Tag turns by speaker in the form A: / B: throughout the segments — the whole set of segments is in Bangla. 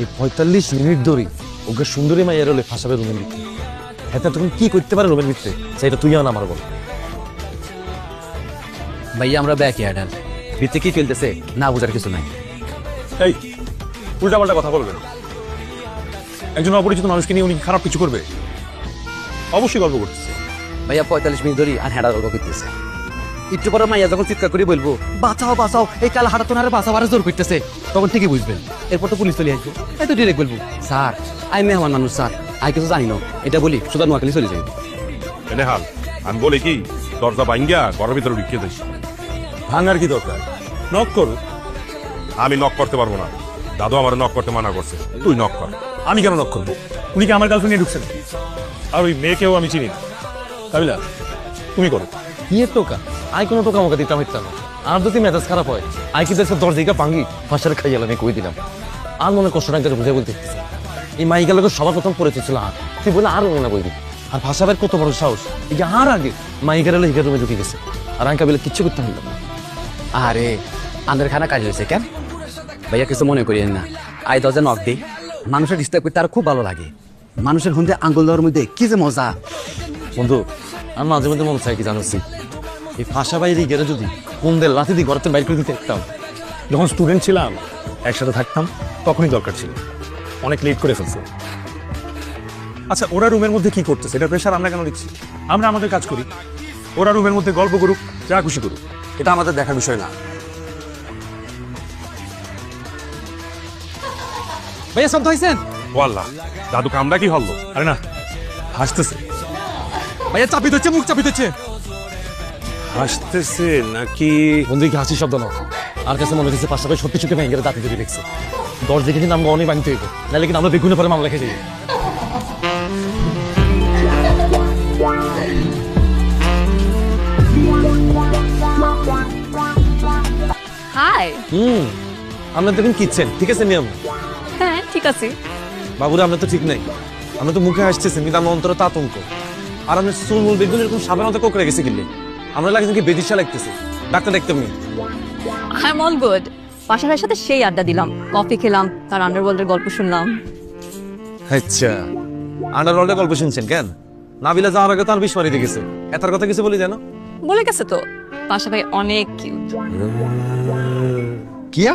A: এই ৪৫ মিনিট ধরে ওকে সুন্দরী মাইয়ার হলে ফাঁসাবে রুমের ভিতরে। হ্যাঁ, তখন কি করতে পারে রুমের ভিতরে সেটা তুই আন আমার বল।
B: ভাইয়া আমরা ব্যাক ইয়ার্ডার ভিতরে কি চলতেছে না বোঝার কিছু নাই।
C: এই উল্টাপাল্টা কথা বলবেন। একজন অপরিচিত মানুষকে নিয়ে উনি খারাপ কিছু করবে? অবশ্যই গল্প করতেছে।
B: ভাইয়া ৪৫ মিনিট ধরে আর হেঁড়া গল্প করতেছে। একটু পরে মাইয়া যখন চিৎকার করে বলবো বাঁচাও বাঁচাও, এই কাল হাঁটা তোনারে বাঁচাও আর জোর করতেছে, তখন ঠিকই বুঝবেন। এরপর তো পুলিশ চলে আসবে। এই তো ডিরেক্ট বলবো স্যার আই মেহমান মানুষ স্যার, আই কিছু জানি না, এটা বলি সুদা নোয়াখালী চলে যাবে।
D: এনে হাল আমি বলি কি, দরজা ভাঙ্গিয়া ঘরের ভিতরে ঢুকিয়ে দিস।
C: ভাঙার কি দরকার? নক করো।
D: আমি নক করতে পারবো না, দাদু আমার নক করতে মানা করছে, তুই নক কর।
C: আমি কেন নক করবো? উনি কি আমার গার্লফ্রেন্ড নিয়ে ঢুকছেন? আর ওই মেয়েকেও আমি চিনি না। কাবিলা তুমি করো।
A: কি এর টোকা? আই কোনো টোকা আমাকে দিতাম হইতাম না। আর যদি মেজাজ খারাপ হয় আই কি দেশের দরজিকা ভাঙ্গি ফাঁসার খাইয়াল আমি কই দিলাম। আর মনে কষ্ট না করে বুঝে বলতে এই মাইকার লোকের সবার প্রথম পরিচয় ছিল আর তুই বলে আর মনে কই দিবি। আর ফাঁসাবের কত বড় সাহস, এই যে আর আগে মাইকার হলে হিকার রুমে ঢুকে গেছে আর আমি কাবিলা কিচ্ছু করতে পারলাম না।
B: আরে আন্দের খানা কাজ হয়েছে কেন ভাইয়া, কিছু মনে করিয়েন না। আই দরজা নক দিই, মানুষের ডিস্টার্ব করতে আর খুব ভালো লাগে। মানুষের হুন্দে আঙ্গুল দেওয়ার মধ্যে কি যে মজা।
A: বন্ধু আমি মাঝে মধ্যে মনে চাই কি জানোসি, এই ফাঁসা বাইরে গেলে যদি কোন দিয়ে লাথি দিয়ে ঘরের বাইর করে দিতে একটাম।
C: যখন স্টুডেন্ট ছিলাম একসাথে থাকতাম তখনই দরকার ছিল। অনেক লেট করে ফেলছে। আচ্ছা ওরা রুমের মধ্যে কি করতেছে এটা প্রেশার আমরা কেন দিচ্ছি? আমরা আমাদের কাজ করি, ওরা রুমের মধ্যে গল্প করুক, যা খুশি করুক, এটা আমাদের দেখার বিষয় না।
B: ভাইয়া শব্দ হয়েছেন?
D: ও আল্লাহ, দাদু কামটা কি হলো?
C: আরে না, হাসতেছে।
B: ভাইয়া চাপি দিচ্ছে, মুখ চাপি দিচ্ছে।
C: হাসতেছে নাকি?
A: বন্ধু কি হাসি শব্দ না, আর কাছে মনে হচ্ছে পাশাপাশি সত্যি চোখে ভেঙে দাঁতি ধরে দেখছে। দশ দিকে কিন্তু আমরা অনেক বানিতে হইব, নাহলে কিন্তু আমরা বেগুনের পরে মামলা খেয়ে যাই।
E: হাই।
A: আমরা দেখুন কিচ্ছেন ঠিক আছে নিয়ম।
E: হ্যাঁ ঠিক আছে।
A: বাবুরা আমরা তো ঠিক নাই, আমরা তো মুখে হাসতেছেন কিন্তু আমার অন্তরে তো আতঙ্ক। আর আমরা চুলমুল বেগুন এরকম সাধারণত কোকড়ে গেছে কিনলে আমরা লাগছে কি বেদিশা লাগতেছে। ডাক্তার দেখতাম নি।
E: I am all good. Pasha ভাইয়ের সাথে সেই আড্ডা দিলাম, কফি খেলাম, তার আন্ডারওয়ার্ল্ডের গল্প শুনলাম।
A: আচ্ছা আন্ডারওয়ার্ল্ডের গল্প শুনছেন কেন? নাবিলা যাওয়ার আগে তো আর বিশ মারিতে গেছে, এটার কথা কিছু বলি জানো?
E: বলে গেছে তো পাশা ভাই অনেক কিউট।
B: কিয়া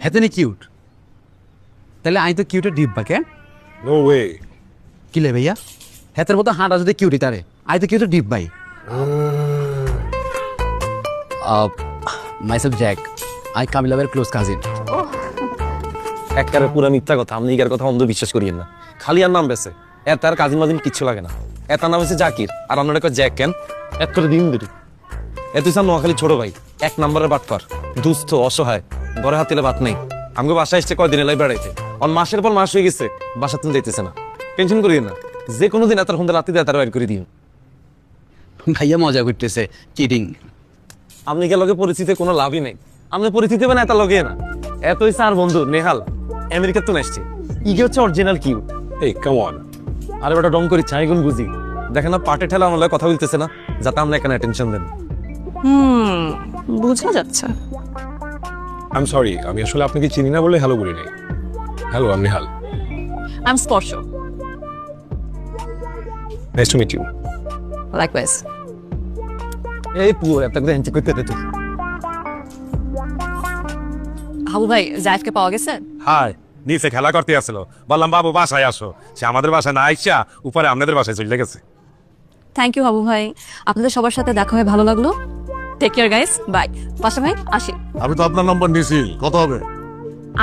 B: হেতে নি কিউট? তাহলে আই তো কিউটের ডিব্বা কেন?
C: No way.
B: কিলে ভাইয়া হেতের মতো হাঁটা যদি কিউটি তারে, আই তো কিউটের ডিব্বাই। মাইসেলফ জ্যাক, আই কামিলাবের ক্লোজ কাজিন।
A: একবারে পুরো মিথ্যা কথা, আমি ইগার কথা অন্ধ বিশ্বাস করিয়েন না। খালি আর নাম বেছে, এর তার কাজিন মাজিন কিচ্ছু লাগে না। এটার নাম হচ্ছে জাকির আর আপনার কয় জ্যাক কেন? এক করে দিন দুটি। এত ইসাম নোয়াখালী ছোট ভাই, এক নম্বরের বাটপার, দুস্থ অসহায়, ঘরে হাতিলে ভাত নেই। আমাকে বাসায় এসছে কয়দিন এলাই বেড়াইতে, অন মাসের পর মাস হয়ে গেছে বাসা তুমি যাইতেছে না। টেনশন করিয়ে না, যে কোনো দিন এত হুন্দে রাত্রি দেয় তারা বাইর করে দিন।
B: ভাইয়া মজা করতেছে, চিটিং।
A: আপনি কে লগে পরিচিতি কোনো লাভই নেই, আপনি পরিচিতি মানে এত লগে না। এত হচ্ছে আর বন্ধু নেহাল আমেরিকার তো আসছে, ইগে হচ্ছে অরিজিনাল কিউ।
C: এই কাম অন।
A: আরে বেটা ডং করি চাই গুন বুঝি, দেখেন না পাটে ঠেলা আমার লগে কথা বলতেছে না, যাতে আমরা এখানে অ্যাটেনশন দেন।
E: বোঝা যাচ্ছে।
C: আই এম সরি, আমি আসলে আপনাকে চিনি না বলে হ্যালো বলি নাই। হ্যালো, আমি Nihal.
E: I am Sparsh.
C: Nice to meet you.
E: Likewise.
A: এই পুরো একটা করে এনচি করতে দে তুই।
E: হাবু ভাই জাইফকে পাওয়া গেছে?
D: হাই, নিচে খেলা করতে আসছিল, বললাম বাবু বাসায় আসো, সে আমাদের বাসায় না আইসা উপরে আপনাদের বাসায় চলে গেছে।
E: থ্যাংক ইউ হাবু ভাই, আপনাদের সবার সাথে দেখা হয়ে ভালো লাগলো। Take care guys, bye. Pasha ভাই আসি।
F: আমি তো আপনার নাম্বার নিয়েছি, কত হবে?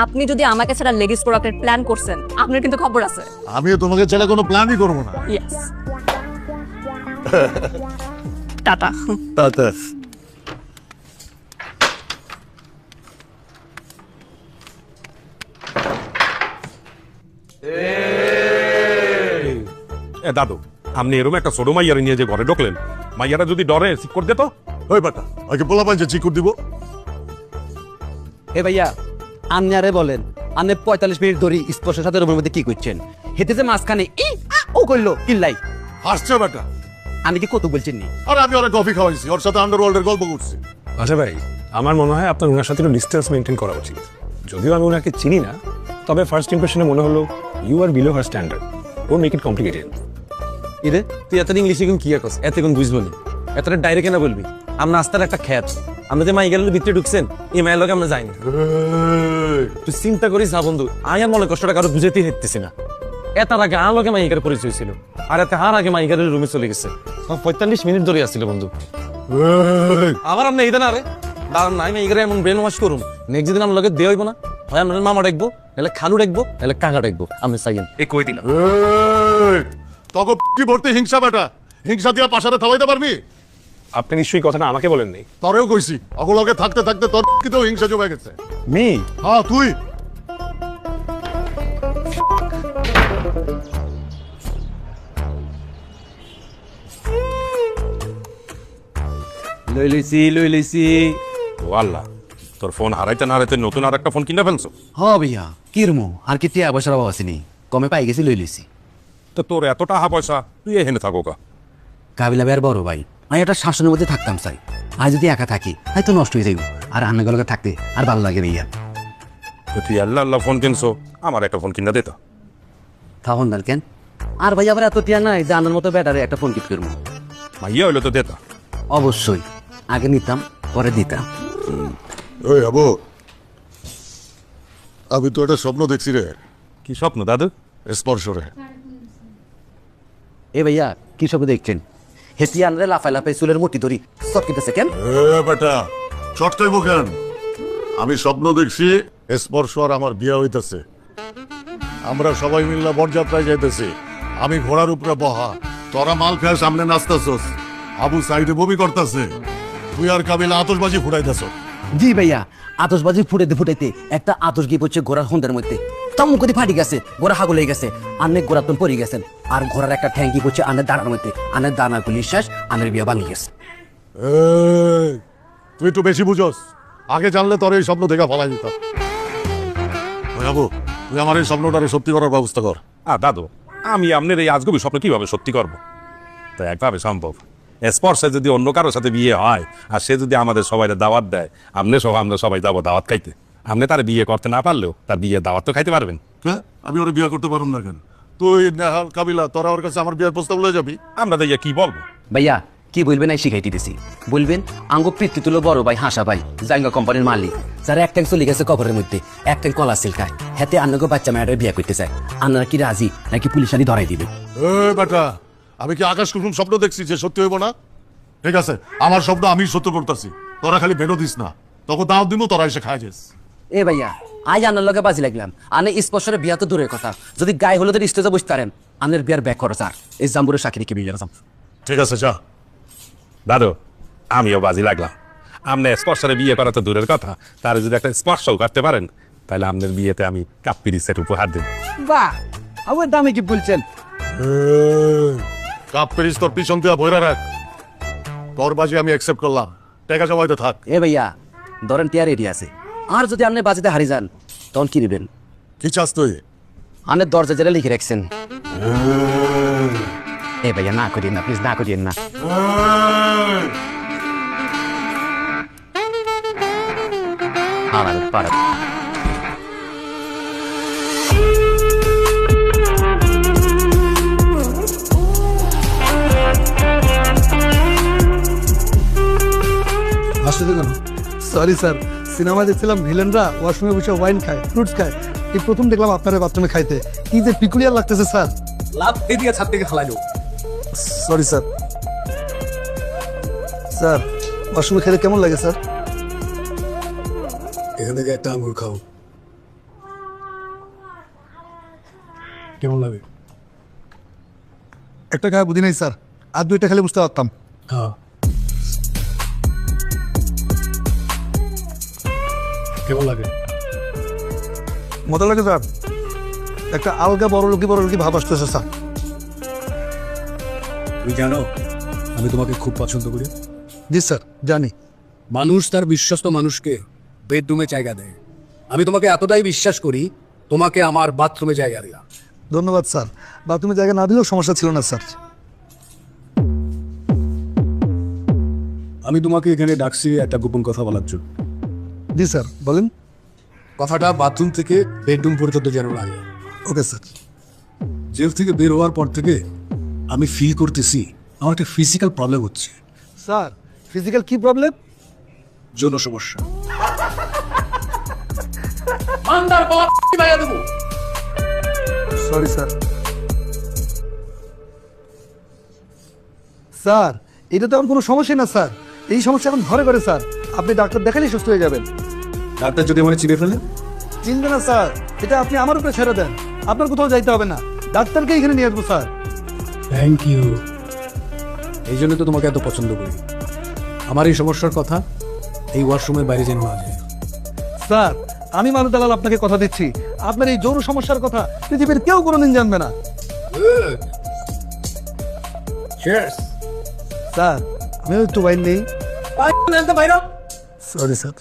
E: আপনি যদি আমাকে ছাড়া লেডিস প্রোডাক্টের প্ল্যান করছেন, আপনার কিন্তু খবর আছে।
F: আমিও তোমাকে ছেড়ে কোনো প্ল্যানই করবো না।
E: ইয়েস। টাটা।
F: তাতে
D: এ দাদু, আপনি এরকম একটা ছোট মাইয়ারে নিয়ে যে ঘরে ঢুকলেন, মাইয়ারা যদি ডরে ঠিক করে দিত।
F: ওই বাটা ওকে বলা পাইছে চিকুর দিব।
B: এ ভাইয়া আপনি আরে বলেন, আপনি ৪৫ মিনিট ধরে স্পর্শের সাথে রুমের মধ্যে কি করছেন? হেতে যে মাঝখানে ও করলো কিল্লাই
F: হাসছে বেটা।
B: আমি কি কত বলছেন নি?
F: আর আমি ওরা কফি খাওয়াইছি, ওর সাথে আন্ডারওয়ার্ল্ডের গল্প করছি।
C: আচ্ছা ভাই, আমার মনে হয় আপনার ওনার সাথে একটু ডিস্টেন্স মেনটেন করা উচিত। যদিও আমি ওনাকে চিনি না, তবে ফার্স্ট ইমপ্রেশনে মনে হলো you are below her standard don't make it complicated.
A: ইরে তুই এত ইংলিশে কোন কি করছ এত কোন বুঝবো নি এতটা ডাইরেক্ট কেনা বলবি আমরা আস্তার একটা খ্যাত আমরা যে মাই গেলের ভিতরে ঢুকছেন এই মায়ের লোকে আমরা যাইনি তুই চিন্তা করিস না বন্ধু আয়ার মনে কষ্টটা কারো বুঝাতেই হেঁটতেছি না এতার আগে আর লোকে মাইকার পরিচয় ছিল আর এতে হার আগে মাইকারের রুমে চলে গেছে 45 মিনিট ধরে আসছিল বন্ধু আবার আমরা এই দেন আরে দাঁড়ান নাই মাইকারে এমন ব্রেন ওয়াশ করুন নেক্সট দিন আমার লোকে দেওয়া হইব না হয় আমরা মামা ডাকবো নাহলে খালু ডাকবো নাহলে কাকা ডাকবো আমি চাইয়েন
C: এই কই দিলাম।
F: তখন কি ভর্তি হিংসা বেটা হিংসা দিয়া পাশারে থামাইতে পারবি
C: আপনি নিশ্চয়ই কথাটা আমাকে বলেননি।
F: তরেও কইছি অগলগে থাকতে থাকতে তোর কিন্তু হিংসা জমে গেছে
C: মি
F: হ্যাঁ তুই
B: লই লইছি।
D: ও আল্লাহ, তোর ফোন হারাইতে না হারাইতে নতুন আর একটা ফোন কিনে ফেলছো।
B: হ ভাইয়া কিরমো আর কি টিয়া পয়সার অভাব আসেনি, কমে পাই গেছি লই লইছি।
D: তো তোর এত টাকা পয়সা তুই এখানে থাকো কা?
B: কাবিলা ভাইয়ের বড় ভাই, আমি একটা শাসনের মধ্যে থাকতাম চাই। আজ যদি একা থাকি তাই তো নষ্ট হয়ে যাইব, আর আন্নাগুলোকে থাকতে আর ভালো লাগে ভাইয়া।
D: তো তুই আল্লাহ আল্লাহ ফোন কিনছো, আমার একটা ফোন কিনে দিত।
B: তখন না কেন আর ভাই আবার এত টিয়া নাই যে আনার মতো ব্যাটারে একটা ফোন কিট করবো।
D: মাইয়া হইলো তো দেতা।
B: অবশ্যই আগে নিতাম পরে দিতাম।
F: ওই আবু আমি তো একটা স্বপ্ন দেখছি রে,
D: কি স্বপ্ন দাদু?
F: স্পর্শ রে।
B: এ ভাইয়া কি সব দেখছেন? হেতি আনরে লাফাই লাফাই চুলের মুঠি ধরি চটকিতেছে কেন?
F: বেটা চটকাইব কেন? আমি স্বপ্ন দেখছি স্পর্শ আর আমার বিয়া হইতেছে, আমরা সবাই মিল্লা বরযাত্রায় যাইতেছি। আমি ঘোড়ার উপরে বহা, তোরা মাল খেয়ে সামনে নাচতেছস, আবু সাইডে বমি করতেছে, তুই আর কাবিলা আতশবাজি ফুটাইতেছ।
B: জি ভাইয়া, আতশবাজি ফুটাইতে ফুটাইতে একটা আতশ গিয়ে পড়ছে ঘোড়ার হন্দের মধ্যে, চমুকতি ফাটি গেছে, ঘোড়া হাগু লেগে গেছে, আনে ঘোড়া তুন পড়ে গেছেন, আর ঘোড়ার একটা ঠ্যাঙ্কি পড়ছে আনের দাঁড়ার মধ্যে, আনের দানার গুলি শেষ, আনের বিয়া ভাঙি গেছে।
F: তুই একটু বেশি বুঝস, আগে জানলে তোর এই স্বপ্ন দেখা ফলাই দিত। আবু তুই আমার এই স্বপ্নটারে সত্যি করার ব্যবস্থা কর।
D: দাদু, আমি আপনার এই আজগবি স্বপ্ন কিভাবে সত্যি করব? তো একভাবে সম্ভব। স্পর্শে যদি অন্য কারোর সাথে বিয়ে হয় আর সে যদি আমাদের সবাই দাওয়াত দেয়, আমরা সবাই যাবো দাওয়াত খাইতে। আপনি তার বিয়ে করতে না পারলেও তার বিয়ে দাওয়াত তো খাইতে পারবেন।
F: হ্যাঁ আমি ওরা বিয়ে করতে পারুম না কেন? তুই নেহাল কাবিলা তোরা ওর কাছে আমার বিয়ের প্রস্তাব লয়ে যাবি।
D: আমরা দিয়ে কি বলবো?
B: ভাইয়া কি বলবেন এই শিখাইতে দিছি, বলবেন আঙ্গ পিতৃ তুলো বড় ভাই হাসা ভাই জাইঙ্গা কোম্পানির মালিক, যারা এক ট্যাঙ্ক চলে গেছে কবরের মধ্যে, এক ট্যাঙ্ক কলা সিলকায়, হাতে আন্নগো বাচ্চা মেয়েটার বিয়ে করতে চায়। আপনারা কি রাজি নাকি পুলিশ আনি ধরাই দিবে?
F: বেটা আমি কি আকাশ কুসুম স্বপ্ন দেখছি যে সত্যি হইব না? ঠিক আছে আমার স্বপ্ন আমি সত্য করতেছি, তোরা খালি বেরো দিস না, তখন দাও দিব তোরা এসে খাই যাস।
B: এ ভাইয়া আজ আনার লগে বাজি লাগলাম, আনে স্পর্শের বিয়া তো দূরের কথা, যদি গায়ে হলুদের স্টেজে বসতে পারেন আনের বিয়ার ব্যাক খরচ আর এই জাম্বুরের সাক্ষী রেখে বিয়ে গেলাম।
F: ঠিক আছে যা।
D: দাদু, আমিও বাজি লাগলাম। আপনি স্পর্শরে বিয়ে করা তো দূরের কথা, তার যদি একটা স্পর্শও করতে পারেন তাহলে আপনার বিয়েতে আমি কাপ্পিরি সেট উপহার দেব।
B: বাহ আমার দামে কি বলছেন?
F: কাপ পেরিস তোর পিছন দিয়া বইরা রাখ, তোর বাজি আমি অ্যাকসেপ্ট করলাম, টাকা জমাইতে থাক।
B: এ ভাইয়া ধরেন টিয়ার রেডি আছে, আর যদি আপনি বাজিতে হারি যান তখন কি নেবেন?
F: কি চাস তুই?
B: আনের দরজা যেটা লিখে রাখছেন। এ ভাইয়া না করিয়েন না প্লিজ, না করিয়েন না। আমার পাড়া
G: আসলে কেন? সরি স্যার, সিনেমা দেখছিলাম ভিলেনরা ওয়াশরুমে বসে ওয়াইন খায়, ফ্রুটস খায়, এই প্রথম দেখলাম আপনারা বাথরুমে খাইতে, কি যে পিকুলিয়ার লাগতেছে স্যার।
B: লাভ দিয়ে ছাদ থেকে খালাইলো।
G: Sorry sir. স্যার ওয়াশরুমে খেলে কেমন লাগে স্যার?
H: এখান থেকে একটা আঙ্গুর খাও, কেমন লাগে?
G: একটা খায় বুঝি নাই স্যার, আর দুইটা খেলে বুঝতে পারতাম।
H: হ্যাঁ কেমন লাগে?
G: মজা লাগে স্যার, একটা আলগা বড় লোকি ভাব আসতেছে স্যার।
H: তুমি জানো আমি তোমাকে খুব পছন্দ করি।
G: জি স্যার জানি।
H: মানুষ তার বিশ্বস্ত মানুষকে বেডরুমে জায়গা দেয়, আমি তোমাকে এতটাই বিশ্বাস করি তোমাকে আমার বাথরুমে জায়গা দিলাম।
G: ধন্যবাদ স্যার, বাথরুমে জায়গা না দিলেও সমস্যা ছিল না স্যার।
H: আমি তোমাকে এখানে ডাকছি একটা গোপন কথা বলার জন্য।
G: জি স্যার বলেন।
H: কথাটা বাথরুম থেকে বেডরুম পর্যন্ত যেন লাগে।
G: Okay sir.
H: জেল থেকে বের হওয়ার পর থেকে আমি ফিল করতেছি আমার একটা ফিজিক্যাল প্রবলেম হচ্ছে,
G: স্যার ফিজিক্যাল কি প্রবলেম?
H: যৌন সমস্যা।
G: Sorry sir. স্যার এটা তো এখন কোনো সমস্যা না স্যার, এই সমস্যা এখন ঘরে ঘরে স্যার, আপনি ডাক্তার দেখালেই সুস্থ হয়ে যাবেন।
H: ডাক্তার যদি আমার চিনে ফেলে?
G: চিনবে না স্যার, এটা আপনি আমার উপরে ছেড়ে দেন, আপনার কোথাও যাইতে হবে না, ডাক্তারকে এখানে নিয়ে আসবো স্যার।
H: Thank you. এই জন্য তো তোমাকে এত পছন্দ করি। আমার এই সমস্যার কথা এই ওয়াশরুমের বাইরে যেন না যায়।
G: স্যার আমি মানু দালাল আপনাকে কথা দিচ্ছি, আপনার এই যৌন সমস্যার কথা পৃথিবীর কেউ কোনোদিন জানবে না। স্যার আমি একটু বাইর নেই। Sorry sir.